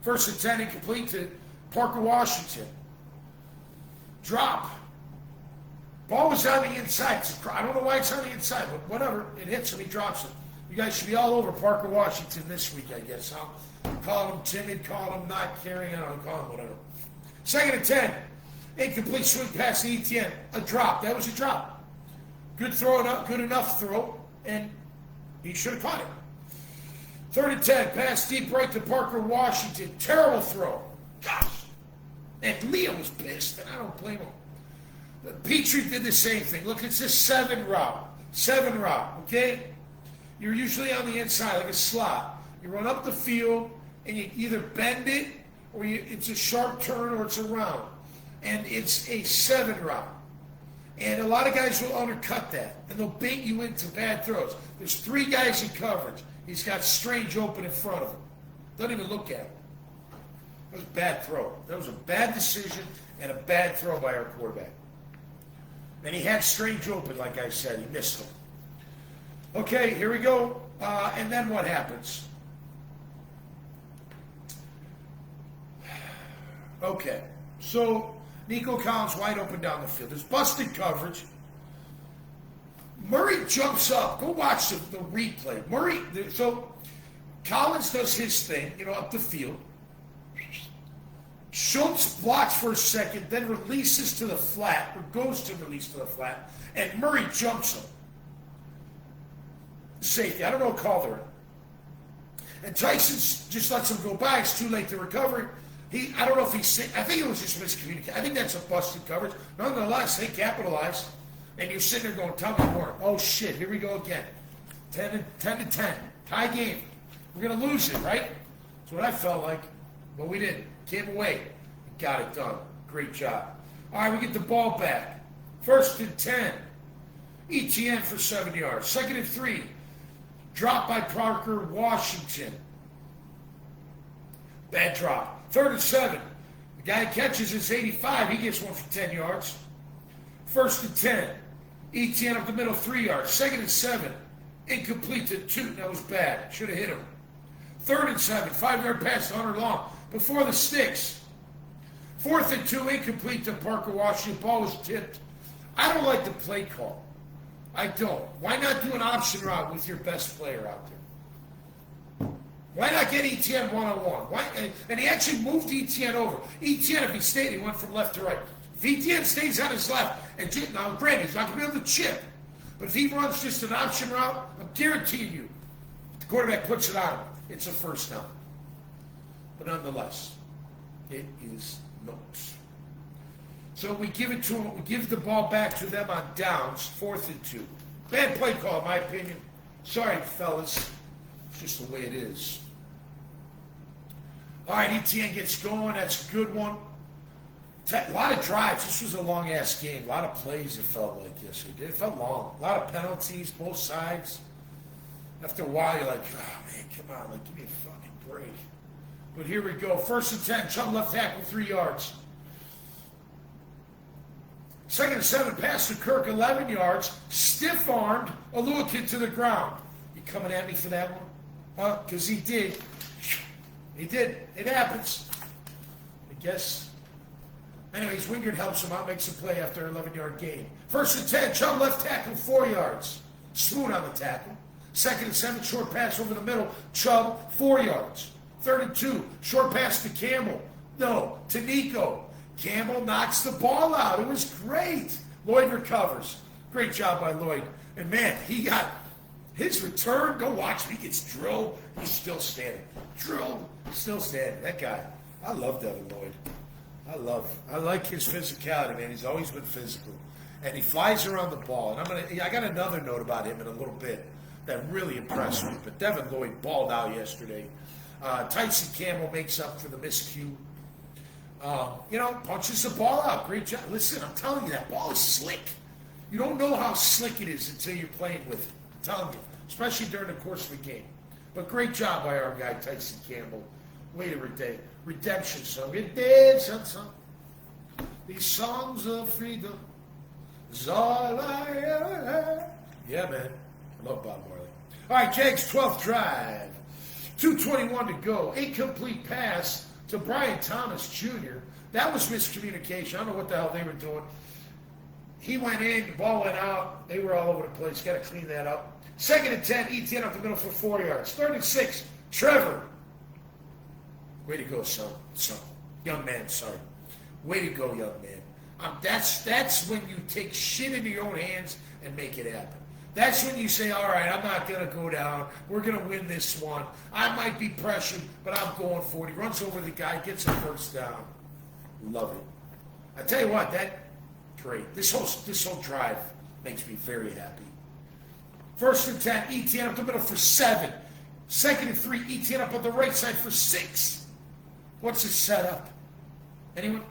1st and 10, incomplete to Parker Washington. Drop. Ball was on the inside. I don't know why it's on the inside, but whatever. It hits him, he drops it. You guys should be all over Parker Washington this week, I guess. I'll call him timid, call him not caring, I don't know, call him whatever. 2nd and 10. Incomplete swing pass to Etienne. A drop. That was a drop. Good throw, good enough throw, and he should have caught it. 3rd and 10. Pass deep right to Parker Washington. Terrible throw. Gosh. And Leo was pissed, and I don't blame him. Petrie did the same thing. Look, it's a 7 route. 7 route, okay? You're usually on the inside like a slot. You run up the field, and you either bend it, or it's a sharp turn, or it's a round. And it's a 7 route. And a lot of guys will undercut that, and they'll bait you into bad throws. There's 3 guys in coverage. He's got Strange open in front of him. Doesn't even look at him. That was a bad throw. That was a bad decision and a bad throw by our quarterback. And he had Strange open, like I said. He missed him. Okay, here we go. And then what happens? Okay, so Nico Collins wide open down the field. There's busted coverage. Murray jumps up. Go watch the replay. So Collins does his thing, up the field. Schultz blocks for a second, then releases to the flat, or goes to release to the flat, and Murray jumps him. Safety. I don't know what call they're in. And Tyson just lets him go by. It's too late to recover. I don't know if I think it was just miscommunication. I think that's a busted coverage. Nonetheless, they capitalized. And you're sitting there going, tell me more. Oh, shit, here we go again. 10 to 10. Tie game. We're going to lose it, right? That's what I felt like. But we didn't. Came away. Got it done. Great job. All right, we get the ball back. 1st and 10. ETN for 7 yards. 2nd and 3. Drop by Parker Washington. Bad drop. 3rd and 7. The guy catches his 85. He gets one for 10 yards. 1st and 10. ETN up the middle, 3 yards. 2nd and 7. Incomplete to Tootin. That was bad. Should have hit him. 3rd and 7. 5-yard pass to Hunter Long. Before the sticks. 4th and 2. Incomplete to Parker Washington. Ball was tipped. I don't like the play call. I don't. Why not do an option route with your best player out there? Why not get Etienne one-on-one? Why? And he actually moved Etienne over. Etienne, if he stayed, he went from left to right. If Etienne stays on his left, and now granted, he's not going to be able to chip, but if he runs just an option route, I'm guaranteeing you, the quarterback puts it on him. It's a first down. But nonetheless, it is notes. So we give it to them. We give the ball back to them on downs, 4th and 2. Bad play call, in my opinion. Sorry, fellas. It's just the way it is. All right, Etienne gets going. That's a good one. A lot of drives. This was a long-ass game. A lot of plays, it felt like yesterday. It felt long. A lot of penalties, both sides. After a while, you're like, oh, man, come on. Like, give me a fucking break. But here we go. 1st and 10. Chum left tackle, 3 yards. 2nd and 7. Pass to Kirk, 11 yards. Stiff-armed Aluakin to the ground. You coming at me for that one? Huh? Because he did. He did. It happens. I guess. Anyways, Wingard helps him out, makes a play after an 11-yard gain. 1st and 10, Chum left tackle, 4 yards. Spoon on the tackle. 2nd and 7, short pass over the middle. Chubb, 4 yards. 3rd and 2, short pass to Campbell. No, to Nico. Campbell knocks the ball out. It was great. Lloyd recovers. Great job by Lloyd. And man, he got his return. Go watch him. He gets drilled. He's still standing. Drilled. Still standing. That guy. I love Devin Lloyd. I like his physicality, man. He's always been physical. And he flies around the ball. And I got another note about him in a little bit that really impressed me. But Devin Lloyd balled out yesterday. Tyson Campbell makes up for the miscue. Punches the ball out. Great job. Listen, I'm telling you, that ball is slick. You don't know how slick it is until you're playing with it. I'm telling you, especially during the course of the game. But great job by our guy, Tyson Campbell. Way to redemption song. Redemption song. These songs of freedom is all I ever had. Yeah, man. I love Bob Marley. All right, Jags 12th drive. 2:21 to go. Incomplete pass to Brian Thomas Jr. That was miscommunication. I don't know what the hell they were doing. He went in, the ball went out. They were all over the place. Got to clean that up. 2nd and 10, Etienne up the middle for 4 yards. 3rd and 6, Trevor. Way to go, son. Young man, sorry. Way to go, young man. That's when you take shit into your own hands and make it happen. That's when you say, all right, I'm not going to go down. We're going to win this one. I might be pressured, but I'm going for it. He runs over the guy, gets a first down. Love it. I tell you what, great. This whole drive makes me very happy. 1st and 10, Etienne up the middle for 7. 2nd and 3, Etienne up on the right side for 6. What's his setup? Anyone?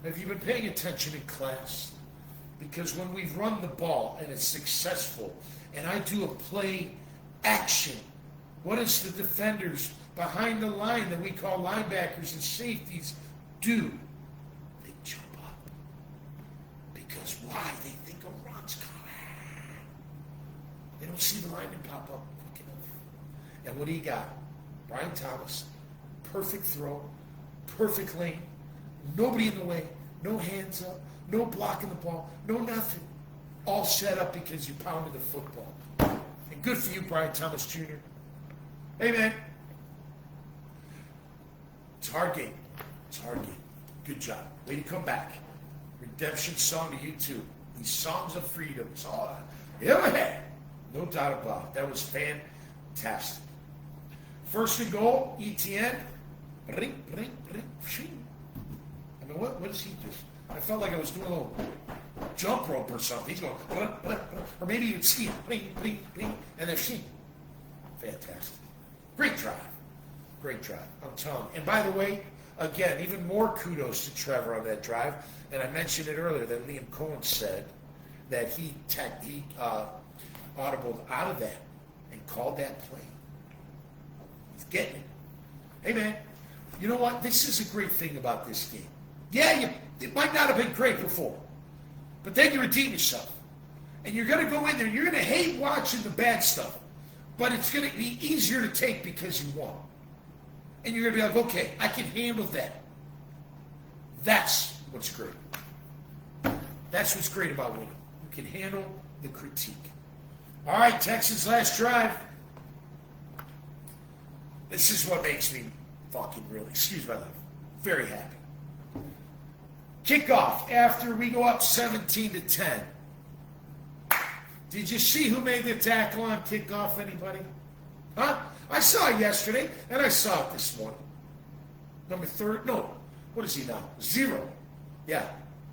Have you been paying attention in class? Because when we run the ball and it's successful, and I do a play action, what does the defenders behind the line that we call linebackers and safeties do? They jump up. Because why? They think a run's coming. They don't see the lineman pop up. And what do you got? Brian Thomas. Perfect throw. Perfect lane. Nobody in the way. No hands up. No blocking the ball. No nothing. All set up because you pounded the football. And good for you, Brian Thomas Jr. Hey, man. It's a hard game. Good job. Way to come back. Redemption song to you, too. These songs of freedom. It's all I ever had. No doubt about it. That was fantastic. 1st and goal, Etienne. I mean, what is he just? I felt like I was doing a little jump rope or something. He's going, or maybe you'd see him, bling, bling, bling, and they're seeing. Fantastic. Great drive. I'm telling you. And by the way, again, even more kudos to Trevor on that drive. And I mentioned it earlier that Liam Cohen said that he audibled out of that and called that play. He's getting it. Hey, man, you know what? This is a great thing about this game. Yeah, it might not have been great before, but then you redeem yourself. And you're going to go in there, you're going to hate watching the bad stuff, but it's going to be easier to take because you won. And you're going to be like, okay, I can handle that. That's what's great. That's what's great about winning. You can handle the critique. All right, Texans' last drive. This is what makes me fucking really, excuse my life, very happy. Kickoff after we go up 17-10. Did you see who made the tackle on kickoff, anybody? Huh? I saw it yesterday, and I saw it this morning. Number 3, no, what is he now? 0. Yeah,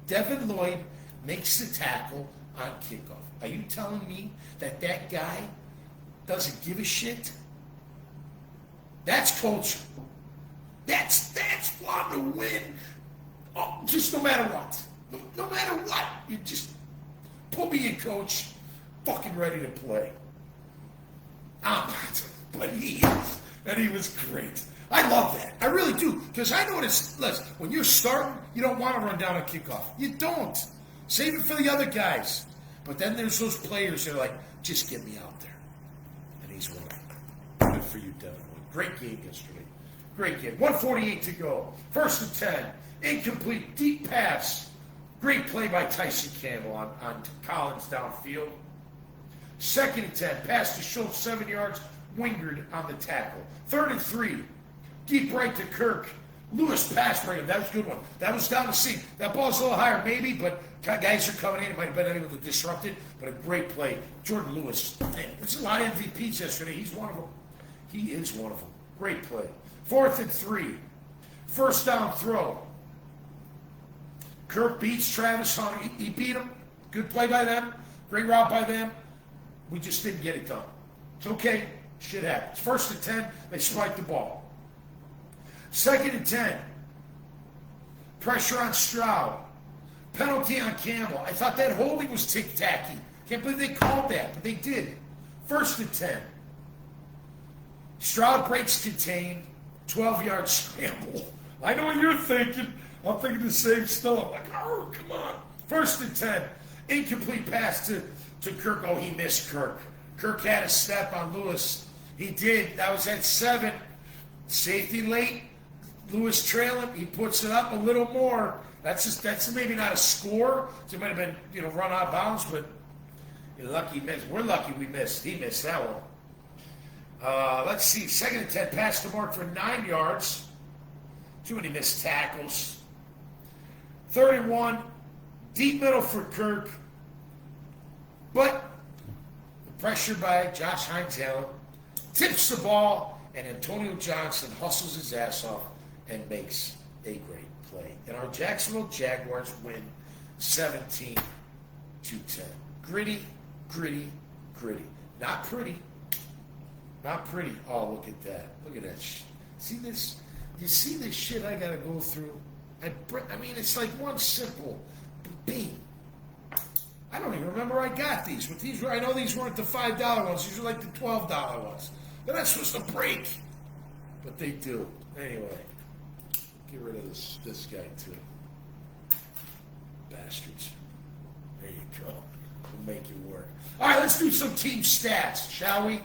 Devin Lloyd makes the tackle on kickoff. Are you telling me that guy doesn't give a shit? That's culture. That's wanting to win. Oh, just no matter what. No matter what. You just put me in, coach. Fucking ready to play. I'm not, but he is. And he was great. I love that. I really do. Because I noticed, listen, when you're starting, you don't want to run down a kickoff. You don't. Save it for the other guys. But then there's those players that are like, just get me out there. And he's one of them. Good for you, Devin. Great game yesterday. Great game. 1:48 to go. 1st and 10. Incomplete. Deep pass. Great play by Tyson Campbell on Collins downfield. 2nd and 10. Pass to Schultz, 7 yards. Wingard on the tackle. 3rd and 3. Deep right to Kirk. Lewis pass breakup. That was a good one. That was down the seam. That ball's a little higher, maybe, but guys are coming in. It might have been able to disrupt it, but a great play. Jordan Lewis. Man, there's a lot of MVPs yesterday. He's one of them. He is one of them. Great play. 4th and 3. First down throw. Kirk beats Travis Hunter. He beat him. Good play by them. Great route by them. We just didn't get it done. It's okay. Shit happens. 1st and 10. They spike the ball. 2nd and 10. Pressure on Stroud. Penalty on Campbell. I thought that holding was tick-tacky. Can't believe they called that, but they did. 1st and 10. Stroud breaks contained. 12-yard scramble. I know what you're thinking. I'm thinking the same stuff. I'm like, oh, come on. 1st and 10. Incomplete pass to Kirk. Oh, he missed Kirk. Kirk had a step on Lewis. He did. That was at 7. Safety late. Lewis trailing. He puts it up a little more. That's maybe not a score. So it might have been, run out of bounds, but you're lucky he missed. We're lucky we missed. He missed that one. Let's see. 2nd and 10. Pass to Mark for 9 yards. Too many missed tackles. 3rd and 1. Deep middle for Kirk. But the pressure by Josh Hines-Allen tips the ball, and Antonio Johnson hustles his ass off and makes a great play. And our Jacksonville Jaguars win 17-10. Gritty, gritty, gritty. Not pretty. Not pretty. Oh, look at that. Look at that. See this? You see this shit I got to go through? I mean, it's like one simple bean. I don't even remember I got these. But these were, I know these weren't the $5 ones. These were like the $12 ones. They're not supposed to break. But they do. Anyway, get rid of this guy too. Bastards. There you go. We'll make you work. All right, let's do some team stats, shall we?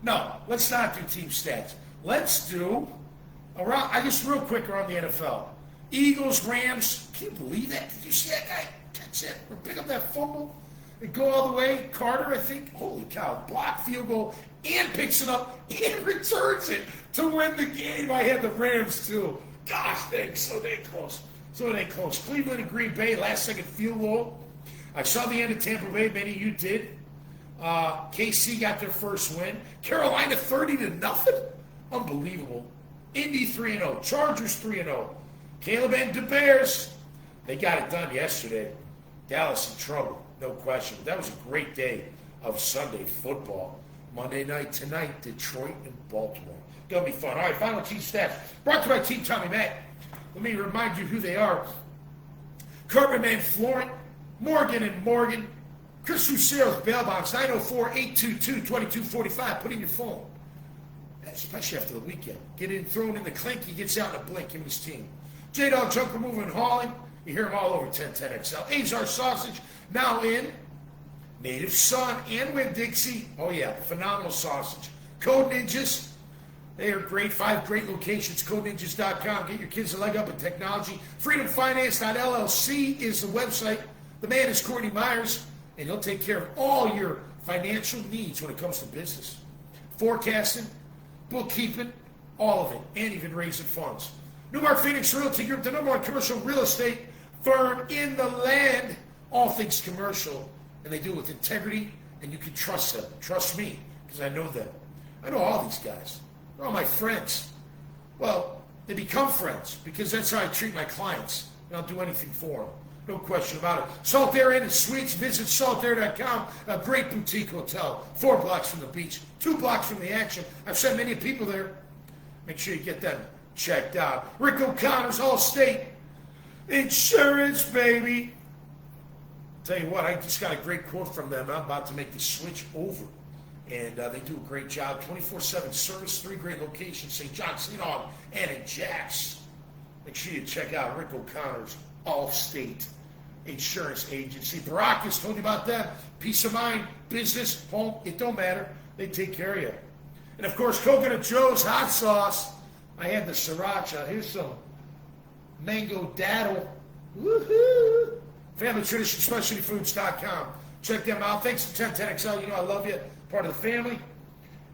No, let's not do team stats. Let's do, I guess real quick around the NFL. Eagles, Rams. Can you believe that? Did you see that guy catch it or pick up that fumble and go all the way? Carter, I think. Holy cow. Block field goal and picks it up and returns it to win the game. I had the Rams too. Gosh, thanks. So they close. Cleveland and Green Bay, last second field goal. I saw the end of Tampa Bay. Many of you did. KC got their first win. Carolina 30-0. Unbelievable. Indy 3-0. Chargers 3-0. Caleb and the Bears, they got it done yesterday. Dallas in trouble, no question. But that was a great day of Sunday football. Monday night tonight, Detroit and Baltimore. Gonna be fun. All right, final team stats. Brought to you by Team Tommy Mac. Let me remind you who they are. Carpet Man Florent, Morgan and Morgan, Chris Lucero's bail bonds, 904-822-2245. Put in your phone. Especially after the weekend. Get in, thrown in the clink, he gets out in a blink, him and his team. J-Dog Junker Moving and Hauling. You hear them all over 1010XL. Azar Sausage, now in Native Son and Winn-Dixie. Oh, yeah, phenomenal sausage. Code Ninjas, they are great. 5 great locations. CodeNinjas.com. Get your kids a leg up in technology. FreedomFinance.LLC is the website. The man is Courtney Myers, and he'll take care of all your financial needs when it comes to business. Forecasting, bookkeeping, all of it, and even raising funds. Newmark Phoenix Realty Group, the number one commercial real estate firm in the land, all things commercial, and they do it with integrity, and you can trust them. Trust me, because I know them. I know all these guys. They're all my friends. Well, they become friends, because that's how I treat my clients, and I'll do anything for them. No question about it. Saltaire Inn and Suites. Visit saltaire.com. A great boutique hotel. 4 blocks from the beach. 2 blocks from the action. I've sent many people there. Make sure you get them checked out. Rick O'Connor's Allstate Insurance, baby. Tell you what, I just got a great quote from them. I'm about to make the switch over. And they do a great job. 24/7 service. 3 great locations. St. John, St. Aug, and in Jax. Make sure you check out Rick O'Connor's Allstate Insurance Agency. Baracus, told you about that. Peace of mind, business, home, it don't matter. They take care of you. And of course, Coconut Joe's hot sauce. I had the sriracha. Here's some mango daddle. Woohoo! Family Tradition Specialty Foods.com. Check them out. Thanks to 1010XL. You know I love you. Part of the family.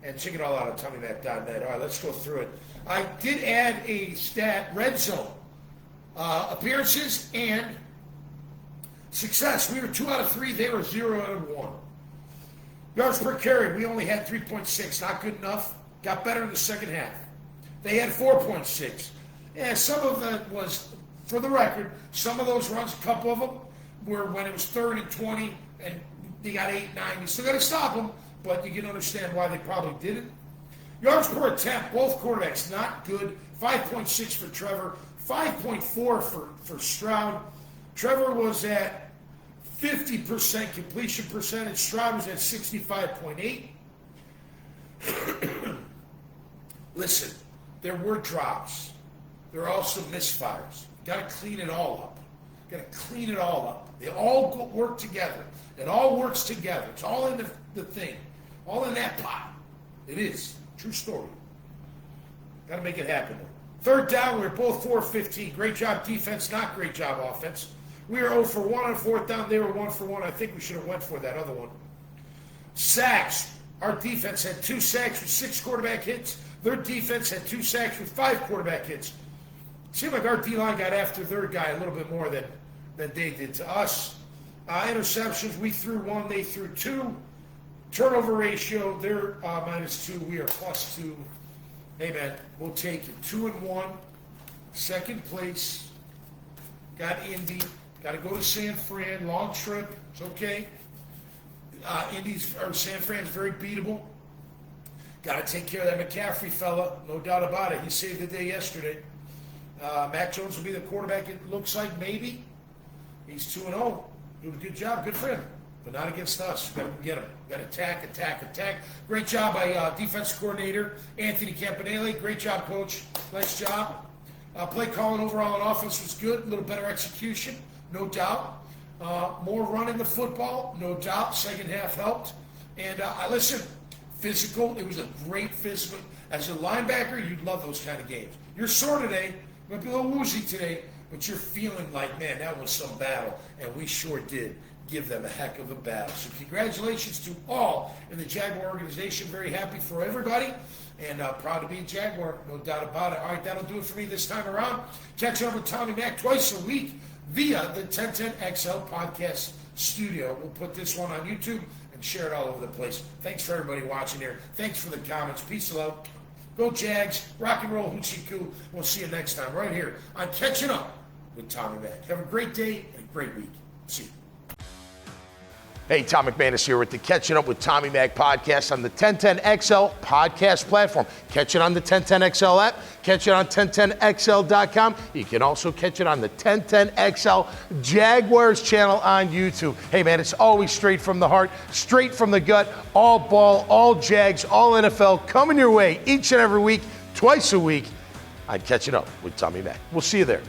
And check it all out on TommyMac.net. All right, let's go through it. I did add a stat, red zone. Appearances and success. We were 2 out of 3. They were 0 out of 1. Yards per carry. We only had 3.6. Not good enough. Got better in the second half. They had 4.6. Yeah, some of that was, for the record, some of those runs, a couple of them, were when it was 3rd and 20, and they got 8, 9. You still got to stop them, but you can understand why they probably didn't. Yards per attempt, both quarterbacks, not good. 5.6 for Trevor. 5.4 for Stroud. Trevor was at 50% completion percentage. Stroud was at 65.8. Listen, there were drops. There are also misfires. Got to clean it all up. Got to clean it all up. They all work together. It all works together. It's all in the thing. All in that pot. It is. True story. Got to make it happen. 3rd down, we were both 4-15. Great job defense, not great job offense. We were 0 for 1 on 4th down. They were 1 for 1. I think we should have went for that other one. Sacks. Our defense had 2 sacks with 6 quarterback hits. Their defense had 2 sacks with 5 quarterback hits. Seemed like our D-line got after their guy a little bit more than they did to us. Interceptions, we threw 1, they threw 2. Turnover ratio, they're -2, we are +2. Hey, man, we'll take it. 2-1, 2nd place. Got Indy. Got to go to San Fran. Long trip. It's okay. San Fran's very beatable. Got to take care of that McCaffrey fella. No doubt about it. He saved the day yesterday. Mac Jones will be the quarterback, it looks like, maybe. He's 2-0. Doing a good job. Good for him. But not against us. Got to get him. Got to attack. Great job by defensive coordinator Anthony Campanelli. Great job, coach. Nice job. Play calling overall on offense was good. A little better execution, no doubt. More running the football, no doubt. Second half helped. And listen, physical. It was a great physical. As a linebacker, you'd love those kind of games. You're sore today. Might be a little woozy today, but you're feeling like, man, that was some battle. And we sure did give them a heck of a battle. So congratulations to all in the Jaguar organization. Very happy for everybody. And proud to be a Jaguar, no doubt about it. All right, that'll do it for me this time around. Catch up with Tommy Mac twice a week via the 1010XL Podcast Studio. We'll put this one on YouTube and share it all over the place. Thanks for everybody watching here. Thanks for the comments. Peace and love. Go Jags. Rock and roll. Hoochie Coo. We'll see you next time right here on Catching Up with Tommy Mac. Have a great day and a great week. See you. Hey, Tom McManus here with the Catching Up with Tommy Mac podcast on the 1010XL podcast platform. Catch it on the 1010XL app. Catch it on 1010XL.com. You can also catch it on the 1010XL Jaguars channel on YouTube. Hey, man, it's always straight from the heart, straight from the gut, all ball, all Jags, all NFL coming your way each and every week, twice a week on Catching Up with Tommy Mac. We'll see you there.